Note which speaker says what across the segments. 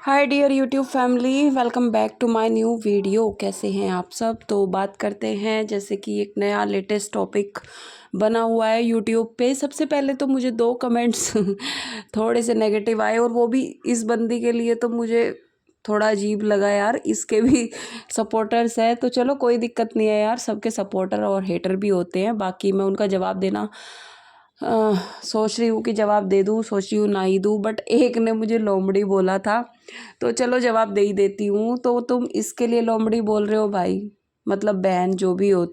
Speaker 1: Hi dear YouTube family, welcome back to my new video. कैसे हैं आप सब? तो बात करते हैं, जैसे कि एक नया लेटेस्ट टॉपिक बना हुआ है यूट्यूब पे। सबसे पहले तो मुझे 2 कमेंट्स थोड़े से नेगेटिव आए, और वो भी इस बंदी के लिए, तो मुझे थोड़ा अजीब लगा यार। इसके भी सपोर्टर्स हैं, तो चलो कोई दिक्कत नहीं है यार, सबके सपोर्टर और हेटर भी होते हैं। बाकी मैं उनका जवाब देना सोच रही हूँ कि जवाब दे दूँ, सोच रही हूँ ना ही दूँ, बट एक ने मुझे लोमड़ी बोला था, तो चलो जवाब दे ही देती हूँ। तो तुम इसके लिए लोमड़ी बोल रहे हो भाई, मतलब बहन जो भी हो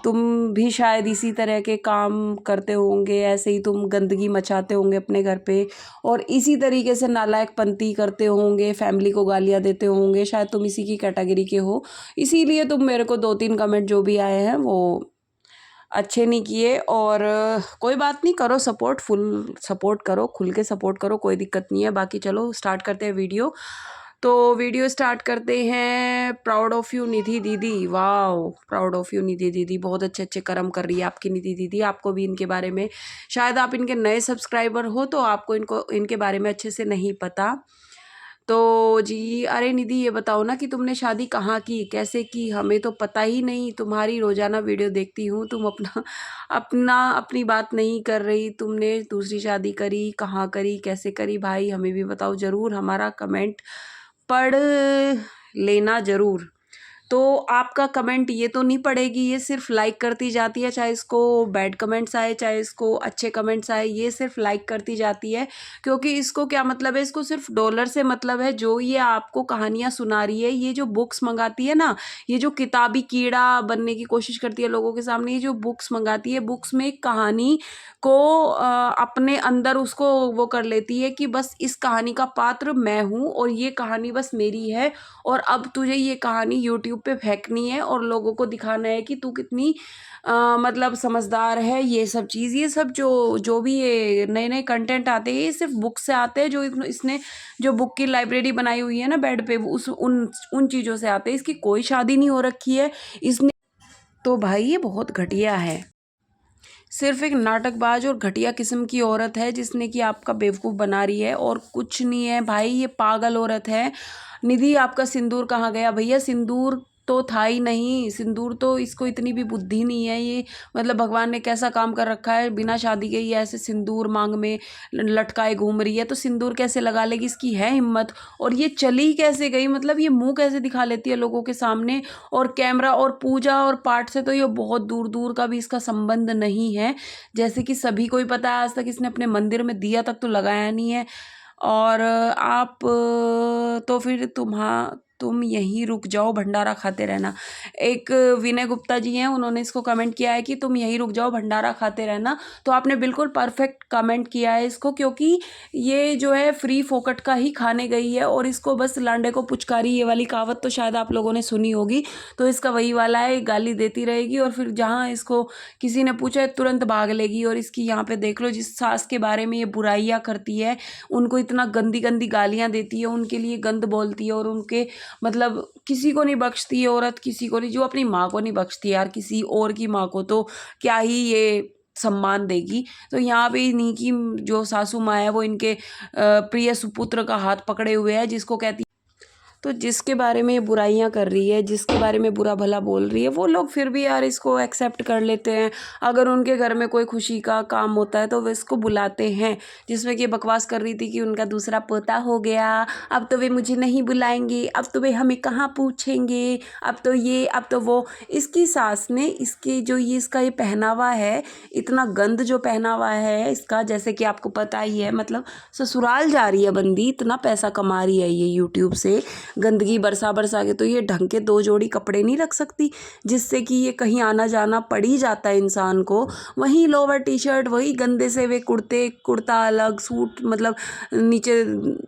Speaker 1: तुम भी शायद इसी तरह के काम करते होंगे, ऐसे ही तुम गंदगी मचाते होंगे अपने घर पे, और इसी तरीके से नालायकपंती करते होंगे, फैमिली को गालियाँ देते होंगे। शायद तुम इसी की कैटेगरी के हो, इसीलिए तुम मेरे को 2-3 कमेंट जो भी आए हैं वो अच्छे नहीं किए। और कोई बात नहीं, करो सपोर्ट, फुल सपोर्ट करो, खुल के सपोर्ट करो, कोई दिक्कत नहीं है। बाकी चलो स्टार्ट करते हैं वीडियो। तो वीडियो स्टार्ट करते हैं। प्राउड ऑफ यू निधि दीदी, वाह, प्राउड ऑफ यू निधि दीदी, बहुत अच्छे अच्छे कर्म कर रही है आपकी निधि दीदी। आपको भी इनके बारे में, शायद आप इनके नए सब्सक्राइबर हो तो आपको इनके बारे में अच्छे से नहीं पता। तो जी, अरे निधि ये बताओ ना कि तुमने शादी कहाँ की, कैसे की? हमें तो पता ही नहीं। तुम्हारी रोजाना वीडियो देखती हूँ, तुम अपना अपना अपनी बात नहीं कर रही। तुमने दूसरी शादी करी, कहाँ करी, कैसे करी? भाई हमें भी बताओ ज़रूर, हमारा कमेंट पढ़ लेना ज़रूर। तो आपका कमेंट ये तो नहीं पड़ेगी, ये सिर्फ लाइक करती जाती है, चाहे इसको बैड कमेंट्स आए चाहे इसको अच्छे कमेंट्स आए, ये सिर्फ लाइक करती जाती है। क्योंकि इसको क्या मतलब है, इसको सिर्फ डॉलर से मतलब है। जो ये आपको कहानियाँ सुना रही है, ये जो बुक्स मंगाती है ना, ये जो किताबी कीड़ा बनने की कोशिश करती है लोगों के सामने, ये जो बुक्स मंगाती है, बुक्स में एक कहानी को अपने अंदर उसको वो कर लेती है कि बस इस कहानी का पात्र मैं हूँ और ये कहानी बस मेरी है, और अब तुझे ये कहानी यूट्यूब पे फेंकनी है और लोगों को दिखाना है कि तू कितनी मतलब समझदार है। ये सब चीज़, ये सब जो जो भी ये नए नए कंटेंट आते हैं, ये सिर्फ बुक से आते हैं। जो इसने जो बुक की लाइब्रेरी बनाई हुई है ना बेड पे, उस उन उन चीज़ों से आते हैं। इसकी कोई शादी नहीं हो रखी है इसने। तो भाई ये बहुत घटिया है, सिर्फ एक नाटकबाज और घटिया किस्म की औरत है जिसने कि आपका बेवकूफ़ बना रही है, और कुछ नहीं है भाई। ये पागल औरत है। निधि आपका सिंदूर कहाँ गया भैया? सिंदूर तो था ही नहीं, सिंदूर तो, इसको इतनी भी बुद्धि नहीं है ये। मतलब भगवान ने कैसा काम कर रखा है, बिना शादी के ये ऐसे सिंदूर मांग में लटकाए घूम रही है, तो सिंदूर कैसे लगा लेगी? इसकी है हिम्मत? और ये चली कैसे गई, मतलब ये मुंह कैसे दिखा लेती है लोगों के सामने? और कैमरा और पूजा और पाठ से तो ये बहुत दूर दूर का भी इसका संबंध नहीं है, जैसे कि सभी को ही पता है। आज तक इसने अपने मंदिर में दिया तक तो लगाया नहीं है। और आप तो फिर तुम यहीं रुक जाओ, भंडारा खाते रहना। एक विनय गुप्ता जी हैं, उन्होंने इसको कमेंट किया है कि तुम यहीं रुक जाओ, भंडारा खाते रहना। तो आपने बिल्कुल परफेक्ट कमेंट किया है इसको, क्योंकि ये जो है फ्री फोकट का ही खाने गई है, और इसको बस लांडे को पुचकारी, ये वाली कहावत तो शायद आप लोगों ने सुनी होगी। तो इसका वही वाला है, गाली देती रहेगी, और फिर जहाँ इसको किसी ने पूछा तुरंत भाग लेगी। और इसकी यहाँ पे देख लो, जिस सास के बारे में ये बुराइयाँ करती है, उनको इतना गंदी गंदी गालियाँ देती है, उनके लिए गंद बोलती है, और उनके मतलब किसी को नहीं बख्शती है औरत, किसी को नहीं। जो अपनी माँ को नहीं बख्शती यार, किसी और की माँ को तो क्या ही ये सम्मान देगी। तो यहाँ पे इन्हीं की जो सासू माँ है, वो इनके प्रिय सुपुत्र का हाथ पकड़े हुए है, जिसको कहती, तो जिसके बारे में ये बुराइयां कर रही है, जिसके बारे में बुरा भला बोल रही है, वो लोग फिर भी यार इसको एक्सेप्ट कर लेते हैं। अगर उनके घर में कोई खुशी का काम होता है तो वे इसको बुलाते हैं। जिसमें कि बकवास कर रही थी कि उनका दूसरा पोता हो गया, अब तो वे मुझे नहीं बुलाएंगे, अब तो वे हमें कहाँ पूछेंगे, अब तो ये, अब तो वो। इसकी सास ने, इसकी जो ये इसका ये पहनावा है, इतना गंद जो पहनावा है इसका, जैसे कि आपको पता ही है, मतलब ससुराल जा रही है बंदी, इतना पैसा कमा रही है ये यूट्यूब से, गंदगी बरसा बरसा के। तो ये ढंग के 2 जोड़ी कपड़े नहीं रख सकती, जिससे कि ये कहीं आना जाना पड़ ही जाता है इंसान को। वहीं लोअर टी शर्ट, वही गंदे से वे कुर्ता अलग, सूट मतलब नीचे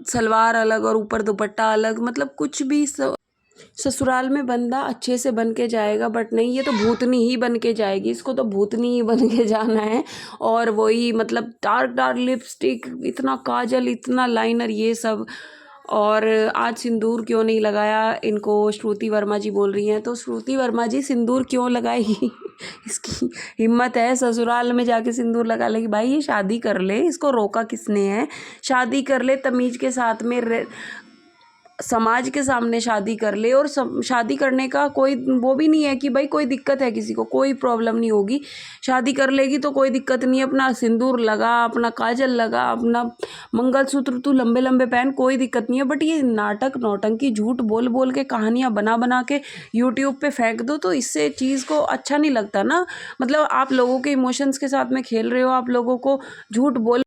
Speaker 1: सलवार अलग और ऊपर दुपट्टा अलग, मतलब कुछ भी ससुराल में बंदा अच्छे से बन के जाएगा, बट नहीं, ये तो भूतनी ही बन के जाएगी। इसको तो भूतनी ही बन के जाना है। और वही मतलब डार्क डार्क लिपस्टिक, इतना काजल, इतना लाइनर, ये सब। और आज सिंदूर क्यों नहीं लगाया, इनको श्रुति वर्मा जी बोल रही हैं। तो श्रुति वर्मा जी सिंदूर क्यों लगाएगी इसकी हिम्मत है ससुराल में जाके सिंदूर लगा लेगी। भाई ये शादी कर ले, इसको रोका किसने है? शादी कर ले, तमीज के साथ में समाज के सामने शादी कर ले। और शादी करने का कोई वो भी नहीं है कि भाई कोई दिक्कत है, किसी को कोई प्रॉब्लम नहीं होगी। शादी कर लेगी तो कोई दिक्कत नहीं है, अपना सिंदूर लगा, अपना काजल लगा, अपना मंगलसूत्र तू लंबे लंबे पहन, कोई दिक्कत नहीं है। बट ये नाटक नौटंकी झूठ बोल बोल के कहानियाँ बना बना के यूट्यूब पे फेंक दो तो इससे चीज़ को अच्छा नहीं लगता ना। मतलब आप लोगों के इमोशंस के साथ में खेल रहे हो, आप लोगों को झूठ बोल